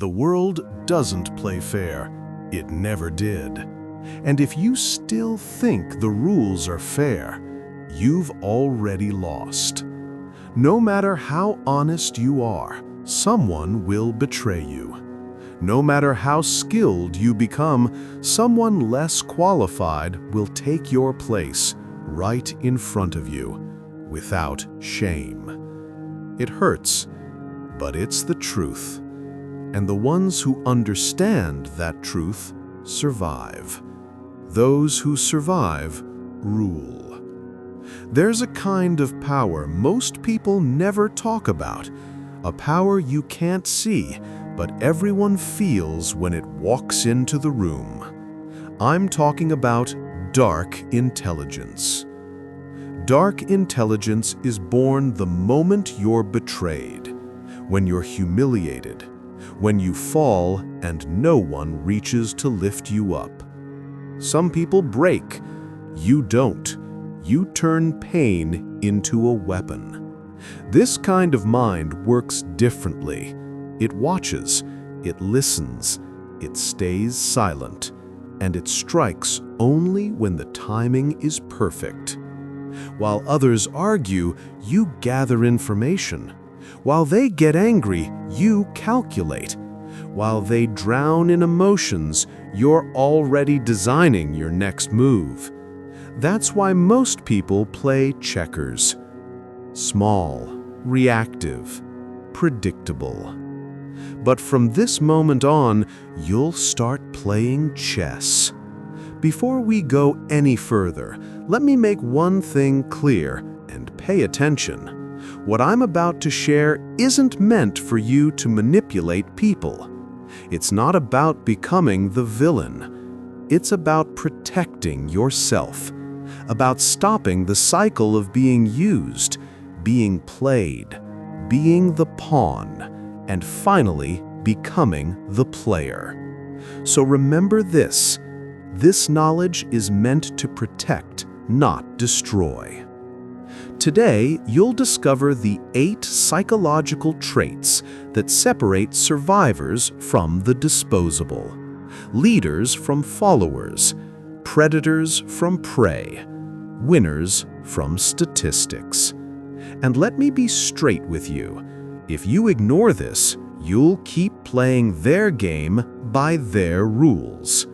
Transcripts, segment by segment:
The world doesn't play fair. It never did. And if you still think the rules are fair, you've already lost. No matter how honest you are, someone will betray you. No matter how skilled you become, someone less qualified will take your place right in front of you, without shame. It hurts, but it's the truth. And the ones who understand that truth survive. Those who survive rule. There's a kind of power most people never talk about, a power you can't see, but everyone feels when it walks into the room. I'm talking about dark intelligence. Dark intelligence is born the moment you're betrayed, when you're humiliated, when you fall and no one reaches to lift you up. Some people break. You don't. You turn pain into a weapon. This kind of mind works differently. It watches, it listens, it stays silent, and it strikes only when the timing is perfect. While others argue, you gather information. While they get angry, you calculate. While they drown in emotions, you're already designing your next move. That's why most people play checkers. Small, reactive, predictable. But from this moment on, you'll start playing chess. Before we go any further, let me make one thing clear, and pay attention. What I'm about to share isn't meant for you to manipulate people. It's not about becoming the villain. It's about protecting yourself, about stopping the cycle of being used, being played, being the pawn, and finally becoming the player. So remember this. This knowledge is meant to protect, not destroy. Today, you'll discover the 8 psychological traits that separate survivors from the disposable, leaders from followers, predators from prey, winners from statistics. And let me be straight with you. If you ignore this, you'll keep playing their game by their rules.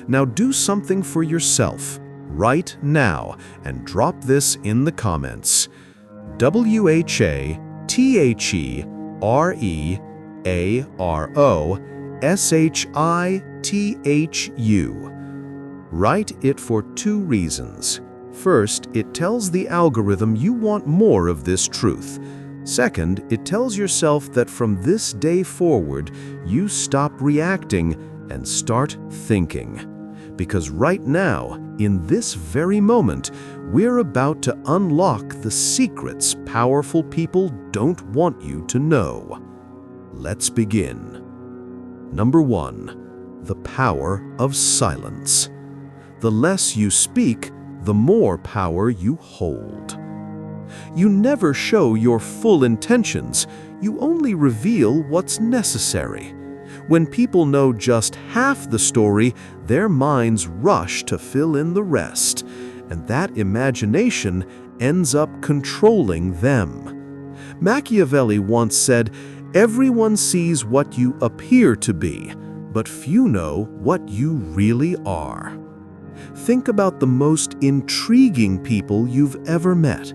Now do something for yourself right now and drop this in the comments. WHATHEREAROSHITHU. Write it for 2 reasons. First, it tells the algorithm you want more of this truth. Second, it tells yourself that from this day forward, you stop reacting and start thinking. Because right now, in this very moment, we're about to unlock the secrets powerful people don't want you to know. Let's begin. Number 1, the power of silence. The less you speak, the more power you hold. You never show your full intentions, you only reveal what's necessary. When people know just half the story, their minds rush to fill in the rest, and that imagination ends up controlling them. Machiavelli once said, "Everyone sees what you appear to be, but few know what you really are." Think about the most intriguing people you've ever met.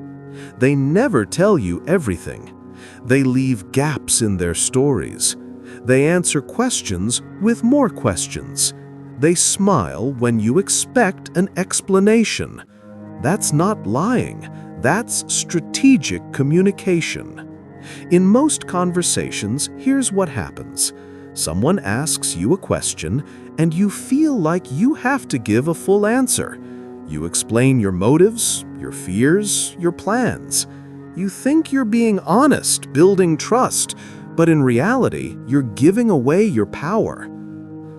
They never tell you everything. They leave gaps in their stories. They answer questions with more questions. They smile when you expect an explanation. That's not lying. That's strategic communication. In most conversations, here's what happens. Someone asks you a question, and you feel like you have to give a full answer. You explain your motives, your fears, your plans. You think you're being honest, building trust, but in reality, you're giving away your power.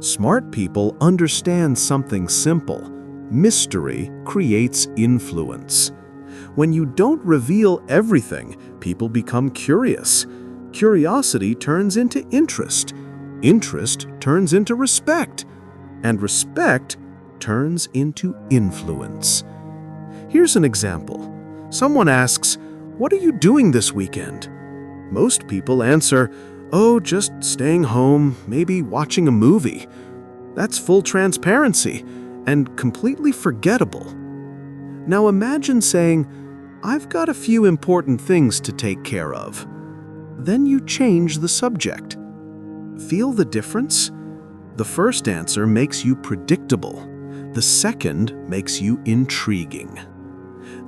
Smart people understand something simple. Mystery creates influence. When you don't reveal everything, people become curious. Curiosity turns into interest. Interest turns into respect, and respect turns into influence. Here's an example. Someone asks, "What are you doing this weekend?" Most people answer, "Oh, just staying home, maybe watching a movie." That's full transparency and completely forgettable. Now imagine saying, "I've got a few important things to take care of." Then you change the subject. Feel the difference? The first answer makes you predictable. The second makes you intriguing.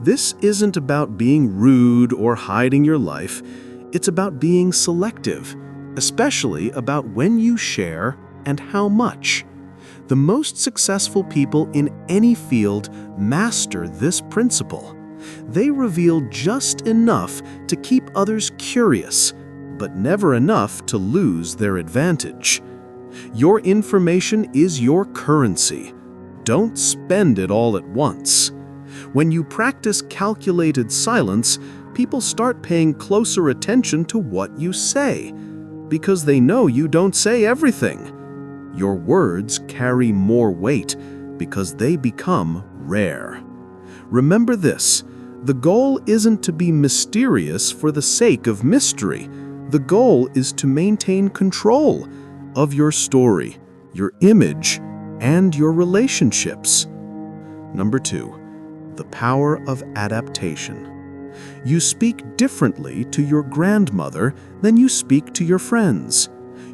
This isn't about being rude or hiding your life. It's about being selective, especially about when you share and how much. The most successful people in any field master this principle. They reveal just enough to keep others curious, but never enough to lose their advantage. Your information is your currency. Don't spend it all at once. When you practice calculated silence, people start paying closer attention to what you say, because they know you don't say everything. Your words carry more weight because they become rare. Remember this, the goal isn't to be mysterious for the sake of mystery. The goal is to maintain control of your story, your image, and your relationships. Number 2, the power of adaptation. You speak differently to your grandmother than you speak to your friends.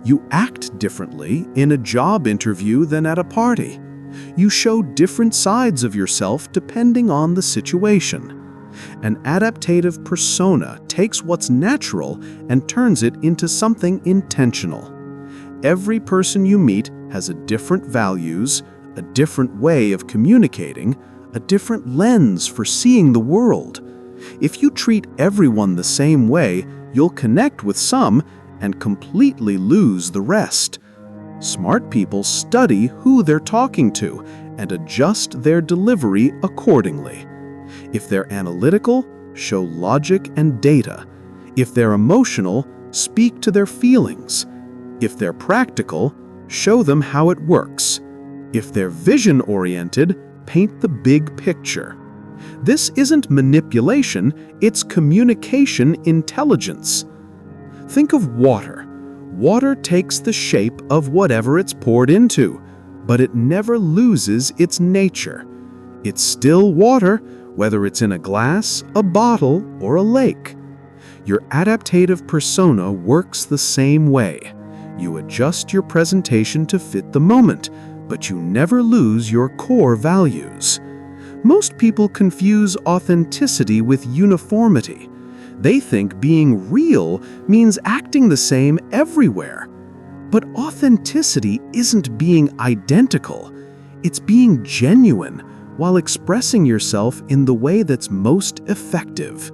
You act differently in a job interview than at a party. You show different sides of yourself depending on the situation. An adaptive persona takes what's natural and turns it into something intentional. Every person you meet has a different values, a different way of communicating, a different lens for seeing the world. If you treat everyone the same way, you'll connect with some and completely lose the rest. Smart people study who they're talking to and adjust their delivery accordingly. If they're analytical, show logic and data. If they're emotional, speak to their feelings. If they're practical, show them how it works. If they're vision-oriented, paint the big picture. This isn't manipulation, it's communication intelligence. Think of water. Water takes the shape of whatever it's poured into, but it never loses its nature. It's still water, whether it's in a glass, a bottle, or a lake. Your adaptive persona works the same way. You adjust your presentation to fit the moment, but you never lose your core values. Most people confuse authenticity with uniformity. They think being real means acting the same everywhere. But authenticity isn't being identical. It's being genuine while expressing yourself in the way that's most effective.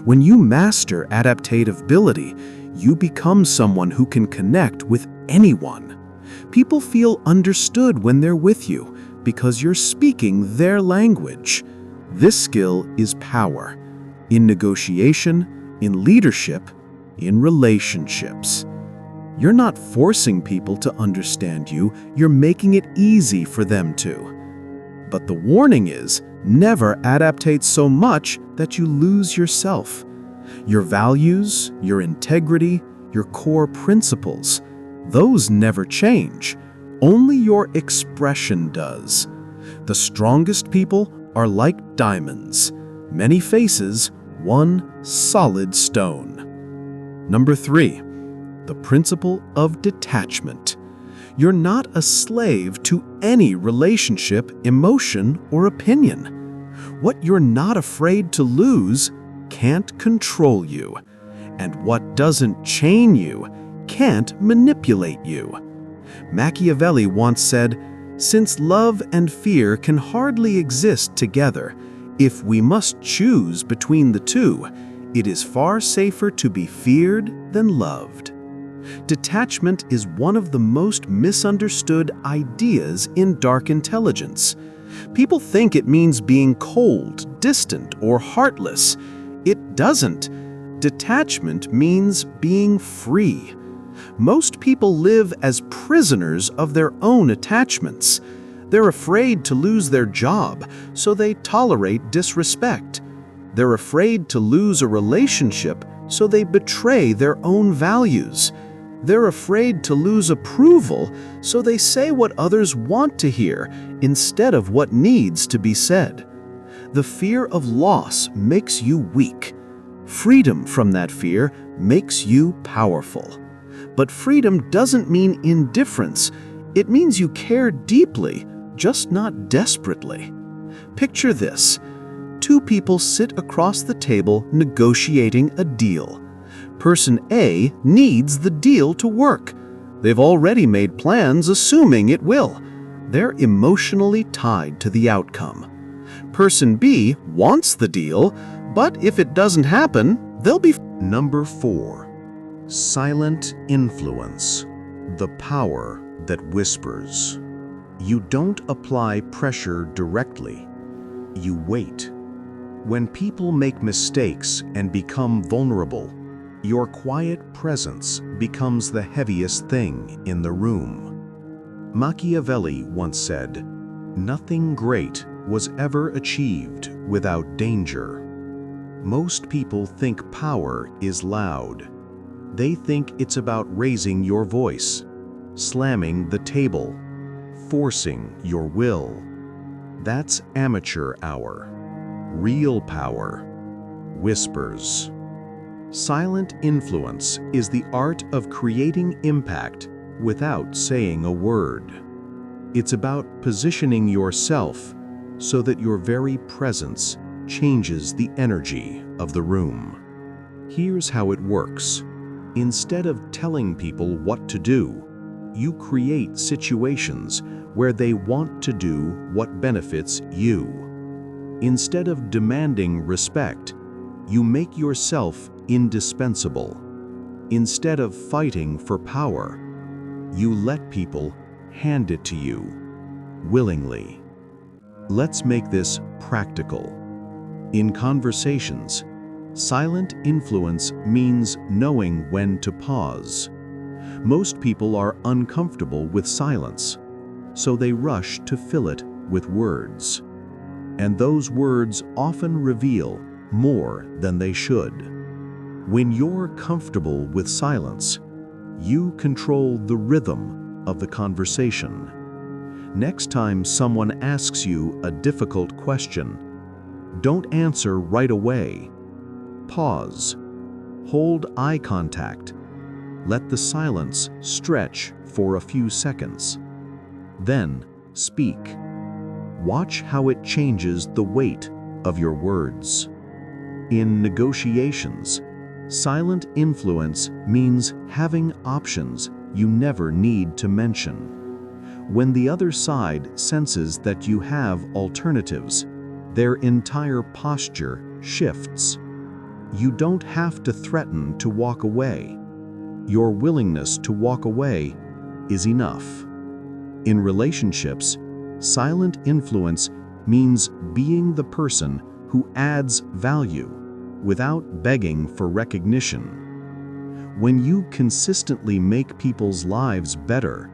When you master adaptability, you become someone who can connect with anyone. People feel understood when they're with you because you're speaking their language. This skill is power in negotiation, in leadership, in relationships. You're not forcing people to understand you, you're making it easy for them to. But the warning is, never adaptate so much that you lose yourself. Your values, your integrity, your core principles, those never change. Only your expression does. The strongest people are like diamonds. Many faces, one solid stone. Number 3, the principle of detachment. You're not a slave to any relationship, emotion, or opinion. What you're not afraid to lose can't control you, and what doesn't chain you can't manipulate you. Machiavelli once said, "Since love and fear can hardly exist together, if we must choose between the two, it is far safer to be feared than loved." Detachment is one of the most misunderstood ideas in dark intelligence. People think it means being cold, distant, or heartless. It doesn't. Detachment means being free. Most people live as prisoners of their own attachments. They're afraid to lose their job, so they tolerate disrespect. They're afraid to lose a relationship, so they betray their own values. They're afraid to lose approval, so they say what others want to hear instead of what needs to be said. The fear of loss makes you weak. Freedom from that fear makes you powerful. But freedom doesn't mean indifference. It means you care deeply, just not desperately. Picture this. Two people sit across the table negotiating a deal. Person A needs the deal to work. They've already made plans assuming it will. They're emotionally tied to the outcome. Person B wants the deal, but if it doesn't happen, they'll be... Number 4. Silent influence. The power that whispers. You don't apply pressure directly. You wait. When people make mistakes and become vulnerable, your quiet presence becomes the heaviest thing in the room. Machiavelli once said, "Nothing great was ever achieved without danger." Most people think power is loud. They think it's about raising your voice, slamming the table, forcing your will. That's amateur hour. Real power whispers. Silent influence is the art of creating impact without saying a word. It's about positioning yourself so that your very presence changes the energy of the room. Here's how it works. Instead of telling people what to do, you create situations where they want to do what benefits you. Instead of demanding respect, you make yourself indispensable. Instead of fighting for power, you let people hand it to you willingly. Let's make this practical. In conversations, silent influence means knowing when to pause. Most people are uncomfortable with silence, so they rush to fill it with words. And those words often reveal more than they should. When you're comfortable with silence, you control the rhythm of the conversation. Next time someone asks you a difficult question, don't answer right away. Pause. Hold eye contact. Let the silence stretch for a few seconds. Then speak. Watch how it changes the weight of your words. In negotiations, silent influence means having options you never need to mention. When the other side senses that you have alternatives, their entire posture shifts. You don't have to threaten to walk away. Your willingness to walk away is enough. In relationships, silent influence means being the person who adds value without begging for recognition. When you consistently make people's lives better,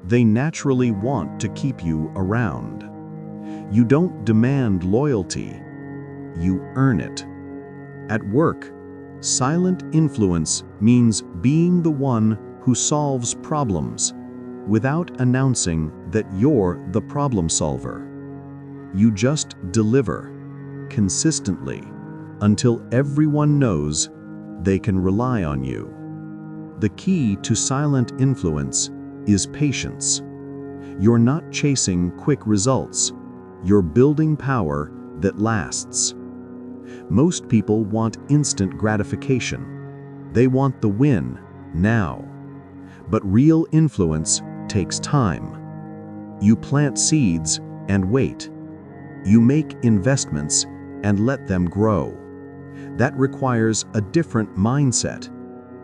they naturally want to keep you around. You don't demand loyalty, you earn it. At work, silent influence means being the one who solves problems without announcing that you're the problem solver. You just deliver consistently until everyone knows they can rely on you. The key to silent influence is patience. You're not chasing quick results. You're building power that lasts. Most people want instant gratification. They want the win now. But real influence takes time. You plant seeds and wait. You make investments and let them grow. That requires a different mindset,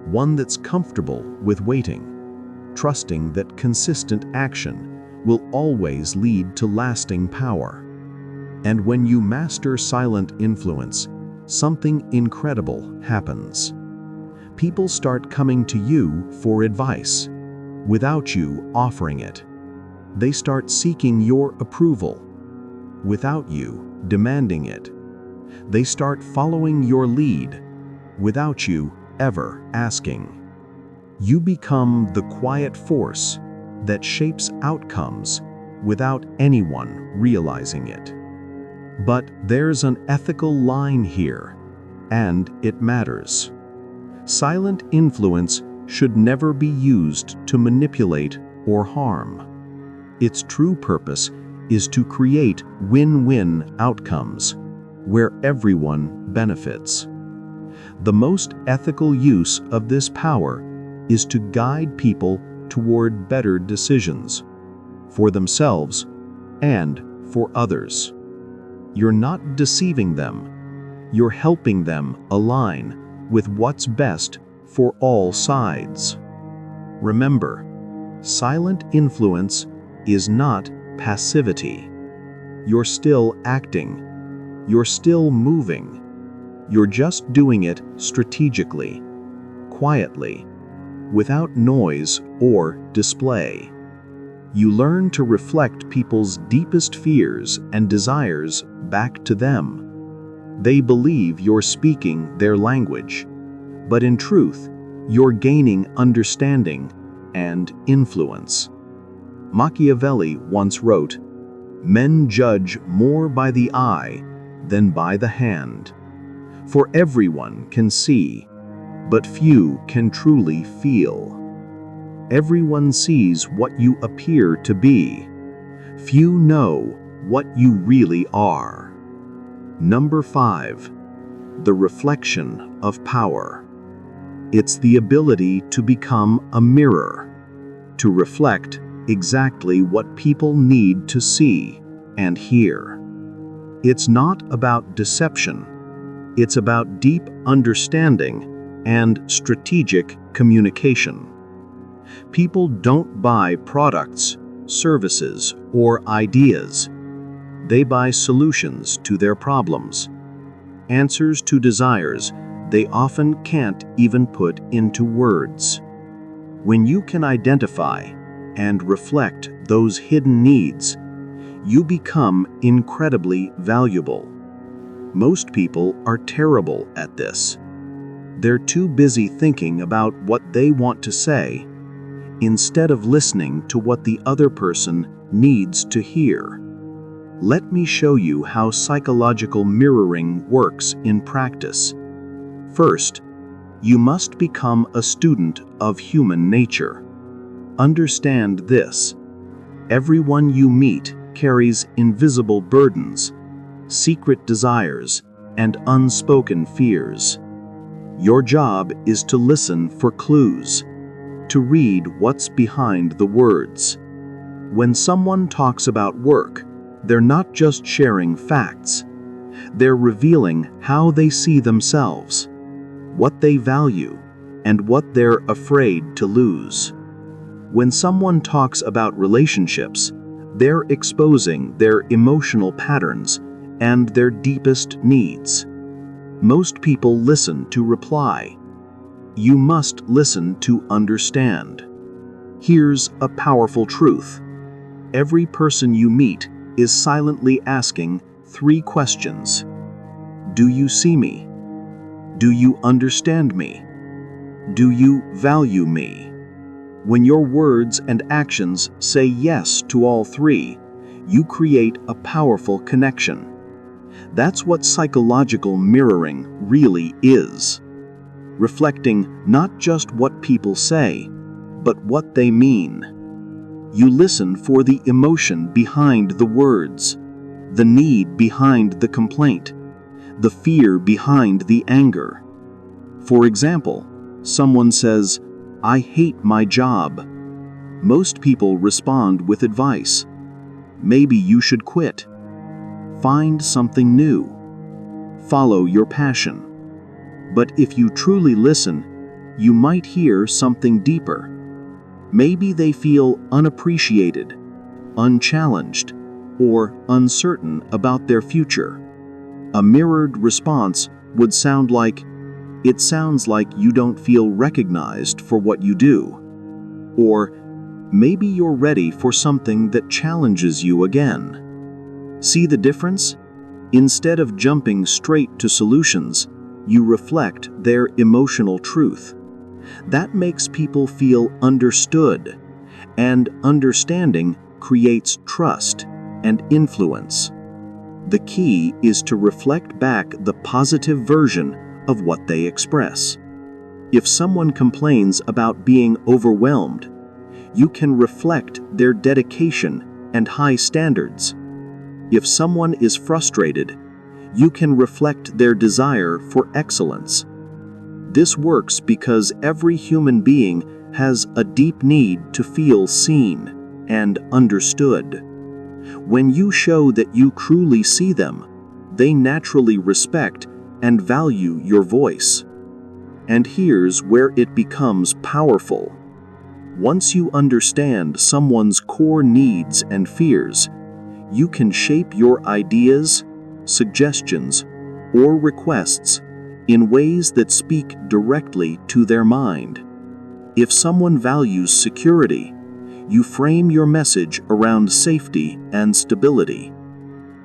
one that's comfortable with waiting, trusting that consistent action will always lead to lasting power. And when you master silent influence, something incredible happens. People start coming to you for advice, without you offering it. They start seeking your approval, without you demanding it. They start following your lead, without you ever asking. You become the quiet force that shapes outcomes without anyone realizing it. But there's an ethical line here, and it matters. Silent influence should never be used to manipulate or harm. Its true purpose is to create win-win outcomes where everyone benefits. The most ethical use of this power is to guide people toward better decisions, for themselves and for others. You're not deceiving them, you're helping them align with what's best for all sides. Remember, silent influence is not passivity. You're still acting, you're still moving. You're just doing it strategically, quietly, without noise or display. You learn to reflect people's deepest fears and desires back to them. They believe you're speaking their language, but in truth, you're gaining understanding and influence. Machiavelli once wrote, "Men judge more by the eye than by the hand. For everyone can see, but few can truly feel. Everyone sees what you appear to be. Few know what you really are." Number 5. The reflection of power. It's the ability to become a mirror, to reflect exactly what people need to see and hear. It's not about deception. It's about deep understanding and strategic communication. People don't buy products, services, or ideas. They buy solutions to their problems, answers to desires they often can't even put into words. When you can identify and reflect those hidden needs, you become incredibly valuable. Most people are terrible at this. They're too busy thinking about what they want to say, instead of listening to what the other person needs to hear. Let me show you how psychological mirroring works in practice. First, you must become a student of human nature. Understand this: everyone you meet carries invisible burdens, secret desires, and unspoken fears. Your job is to listen for clues, to read what's behind the words. When someone talks about work, they're not just sharing facts. They're revealing how they see themselves, what they value, and what they're afraid to lose. When someone talks about relationships, they're exposing their emotional patterns and their deepest needs. Most people listen to reply. You must listen to understand. Here's a powerful truth. Every person you meet is silently asking 3 questions. Do you see me? Do you understand me? Do you value me? When your words and actions say yes to all 3, you create a powerful connection. That's what psychological mirroring really is. Reflecting not just what people say, but what they mean. You listen for the emotion behind the words, the need behind the complaint, the fear behind the anger. For example, someone says, "I hate my job." Most people respond with advice. Maybe you should quit. Find something new. Follow your passion. But if you truly listen, you might hear something deeper. Maybe they feel unappreciated, unchallenged, or uncertain about their future. A mirrored response would sound like, it sounds like you don't feel recognized for what you do. Or maybe you're ready for something that challenges you again. See the difference? Instead of jumping straight to solutions, you reflect their emotional truth. That makes people feel understood, and understanding creates trust and influence. The key is to reflect back the positive version of what they express. If someone complains about being overwhelmed, you can reflect their dedication and high standards. If someone is frustrated, you can reflect their desire for excellence. This works because every human being has a deep need to feel seen and understood. When you show that you truly see them, they naturally respect and value your voice. And here's where it becomes powerful. Once you understand someone's core needs and fears, you can shape your ideas, suggestions, or requests in ways that speak directly to their mind. If someone values security, you frame your message around safety and stability.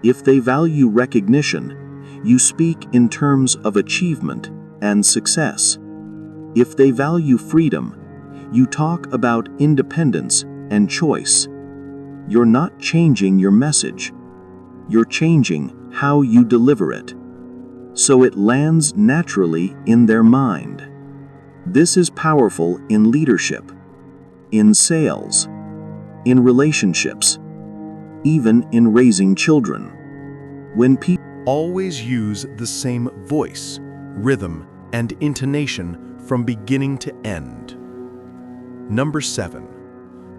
If they value recognition, you speak in terms of achievement and success. If they value freedom, you talk about independence and choice. You're not changing your message. You're changing how you deliver it, so it lands naturally in their mind. This is powerful in leadership, in sales, in relationships, even in raising children. When people Always use the same voice, rhythm, and intonation from beginning to end. Number 7.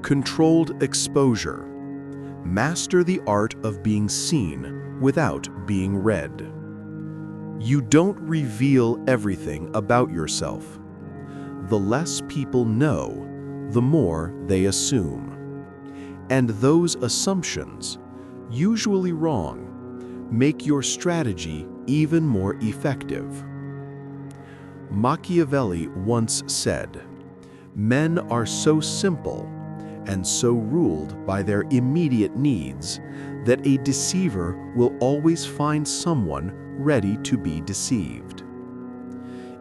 Controlled exposure. Master the art of being seen without being read. You don't reveal everything about yourself. The less people know, the more they assume. And those assumptions, usually wrong, make your strategy even more effective. Machiavelli once said, "Men are so simple and so ruled by their immediate needs that a deceiver will always find someone ready to be deceived."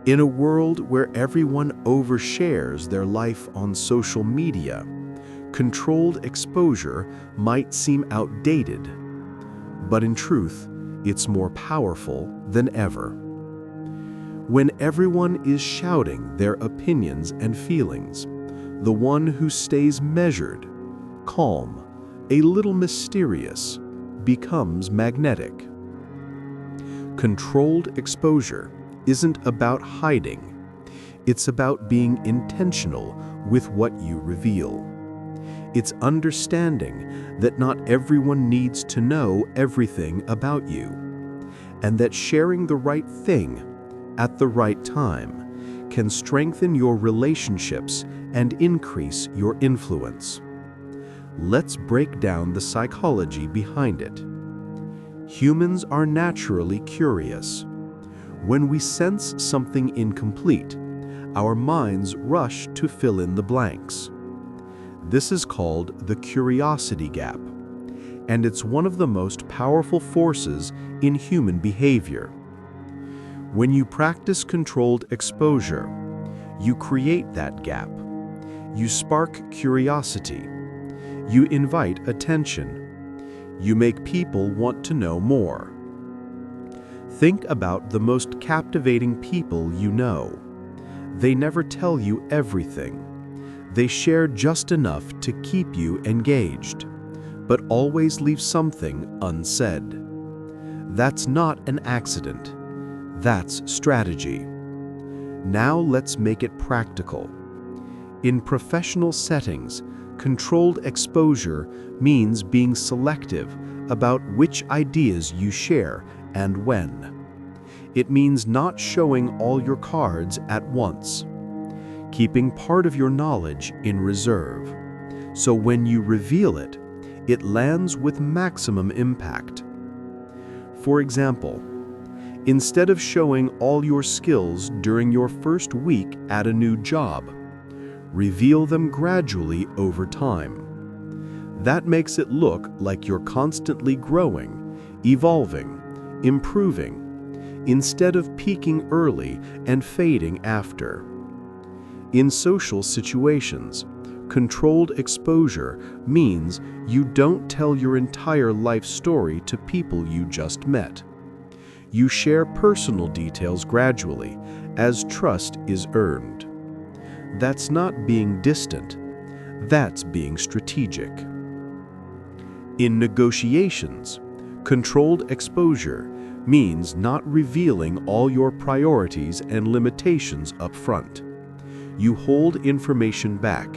In a world where everyone overshares their life on social media, controlled exposure might seem outdated, but in truth, it's more powerful than ever. When everyone is shouting their opinions and feelings, the one who stays measured, calm, a little mysterious, becomes magnetic. Controlled exposure isn't about hiding. It's about being intentional with what you reveal. It's understanding that not everyone needs to know everything about you, and that sharing the right thing at the right time can strengthen your relationships and increase your influence. Let's break down the psychology behind it. Humans are naturally curious. When we sense something incomplete, our minds rush to fill in the blanks. This is called the curiosity gap, and it's one of the most powerful forces in human behavior. When you practice controlled exposure, you create that gap. You spark curiosity. You invite attention. You make people want to know more. Think about the most captivating people you know. They never tell you everything. They share just enough to keep you engaged, but always leave something unsaid. That's not an accident. That's strategy. Now let's make it practical. In professional settings, controlled exposure means being selective about which ideas you share and when. It means not showing all your cards at once, keeping part of your knowledge in reserve, so when you reveal it, it lands with maximum impact. For example, Instead of showing all your skills during your first week at a new job, reveal them gradually over time. That makes it look like you're constantly growing, evolving, improving, instead of peaking early and fading after. In social situations, controlled exposure means you don't tell your entire life story to people you just met. You share personal details gradually as trust is earned. That's not being distant, that's being strategic. In negotiations, controlled exposure means not revealing all your priorities and limitations up front. You hold information back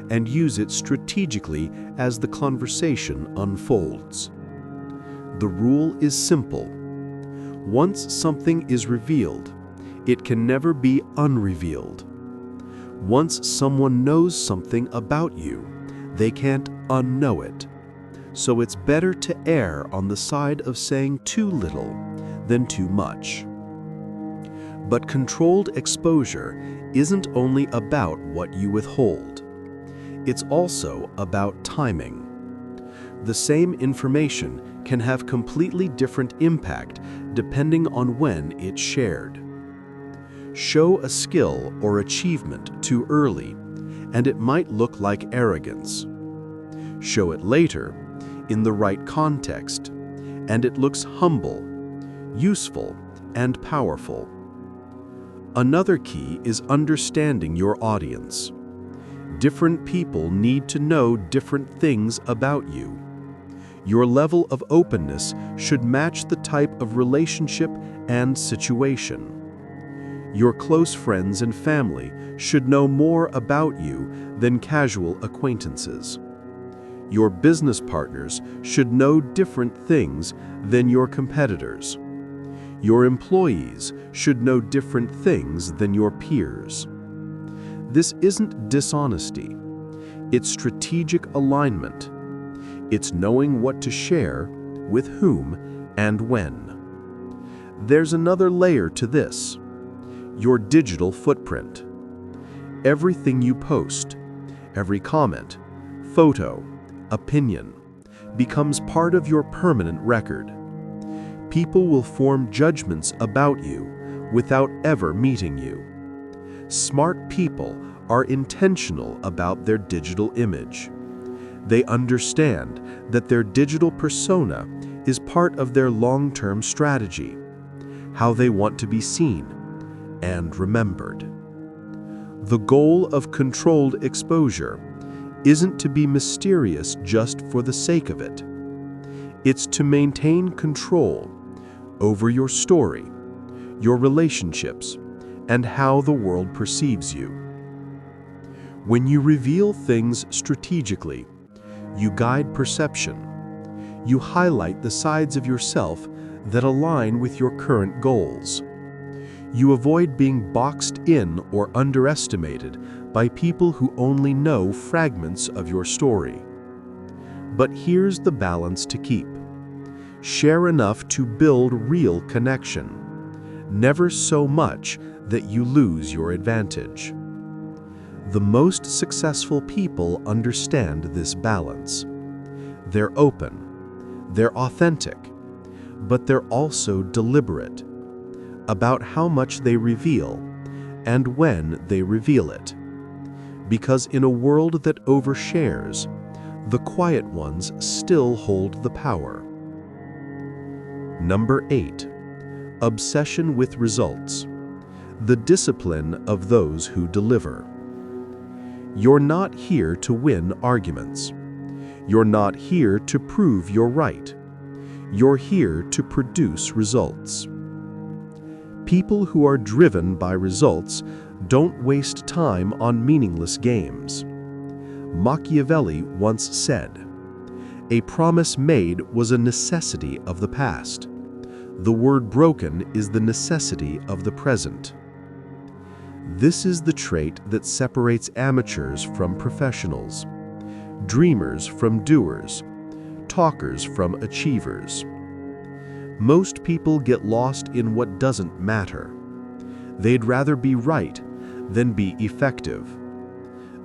and use it strategically as the conversation unfolds. The rule is simple. Once something is revealed, it can never be unrevealed. Once someone knows something about you, they can't unknow it. So it's better to err on the side of saying too little than too much. But controlled exposure isn't only about what you withhold. It's also about timing. The same information can have completely different impact depending on when it's shared. Show a skill or achievement too early, and it might look like arrogance. Show it later, in the right context, and it looks humble, useful, and powerful. Another key is understanding your audience. Different people need to know different things about you. Your level of openness should match the type of relationship and situation. Your close friends and family should know more about you than casual acquaintances. Your business partners should know different things than your competitors. Your employees should know different things than your peers. This isn't dishonesty. It's strategic alignment. It's knowing what to share, with whom, and when. There's another layer to this: your digital footprint. Everything you post, every comment, photo, opinion, becomes part of your permanent record. People will form judgments about you without ever meeting you. Smart people are intentional about their digital image. They understand that their digital persona is part of their long-term strategy, how they want to be seen and remembered. The goal of controlled exposure isn't to be mysterious just for the sake of it. It's to maintain control over your story, your relationships, and how the world perceives you. When you reveal things strategically, you guide perception. You highlight the sides of yourself that align with your current goals. You avoid being boxed in or underestimated by people who only know fragments of your story. But here's the balance to keep. Share enough to build real connection, never so much that you lose your advantage. The most successful people understand this balance. They're open, they're authentic, but they're also deliberate about how much they reveal and when they reveal it. Because in a world that overshares, the quiet ones still hold the power. Number 8. Obsession with results. The discipline of those who deliver. You're not here to win arguments. You're not here to prove you're right. You're here to produce results. People who are driven by results don't waste time on meaningless games. Machiavelli once said, "A promise made was a necessity of the past. The word broken is the necessity of the present." This is the trait that separates amateurs from professionals, dreamers from doers, talkers from achievers. Most people get lost in what doesn't matter. They'd rather be right than be effective.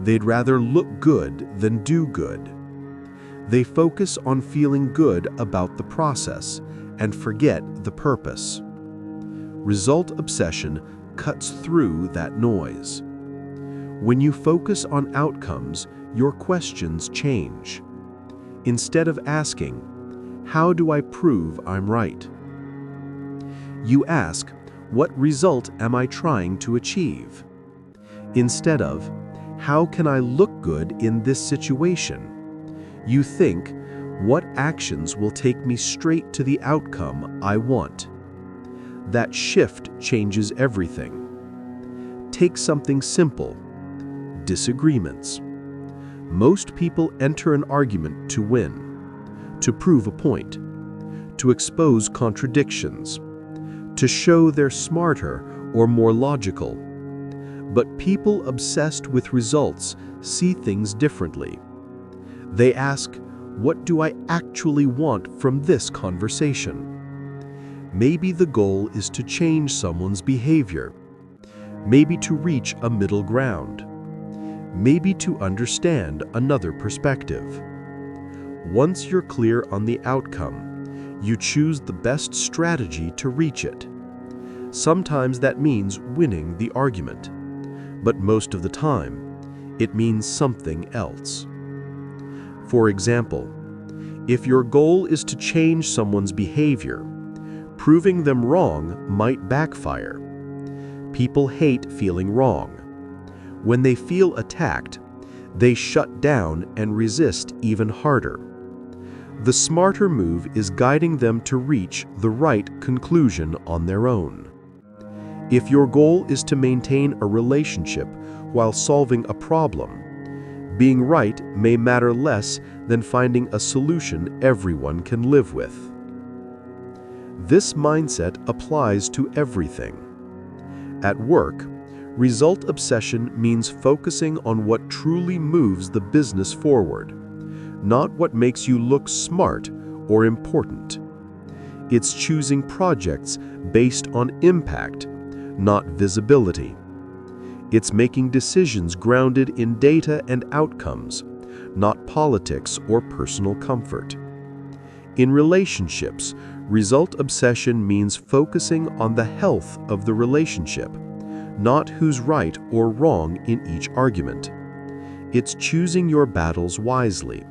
They'd rather look good than do good. They focus on feeling good about the process and forget the purpose. Result obsession cuts through that noise. When you focus on outcomes, your questions change. Instead of asking, "How do I prove I'm right?" you ask, "What result am I trying to achieve?" Instead of, "How can I look good in this situation?" you think, "What actions will take me straight to the outcome I want?" That shift changes everything. Take something simple: disagreements. Most people enter an argument to win, to prove a point, to expose contradictions, to show they're smarter or more logical. But people obsessed with results see things differently. They ask, "What do I actually want from this conversation?" Maybe the goal is to change someone's behavior. Maybe to reach a middle ground. Maybe to understand another perspective. Once you're clear on the outcome, you choose the best strategy to reach it. Sometimes that means winning the argument, but most of the time, it means something else. For example, if your goal is to change someone's behavior, proving them wrong might backfire. People hate feeling wrong. When they feel attacked, they shut down and resist even harder. The smarter move is guiding them to reach the right conclusion on their own. If your goal is to maintain a relationship while solving a problem, being right may matter less than finding a solution everyone can live with. This mindset applies to everything. At work, result obsession means focusing on what truly moves the business forward, not what makes you look smart or important. It's choosing projects based on impact, not visibility. It's making decisions grounded in data and outcomes, not politics or personal comfort. In relationships, result obsession means focusing on the health of the relationship, not who's right or wrong in each argument. It's choosing your battles wisely,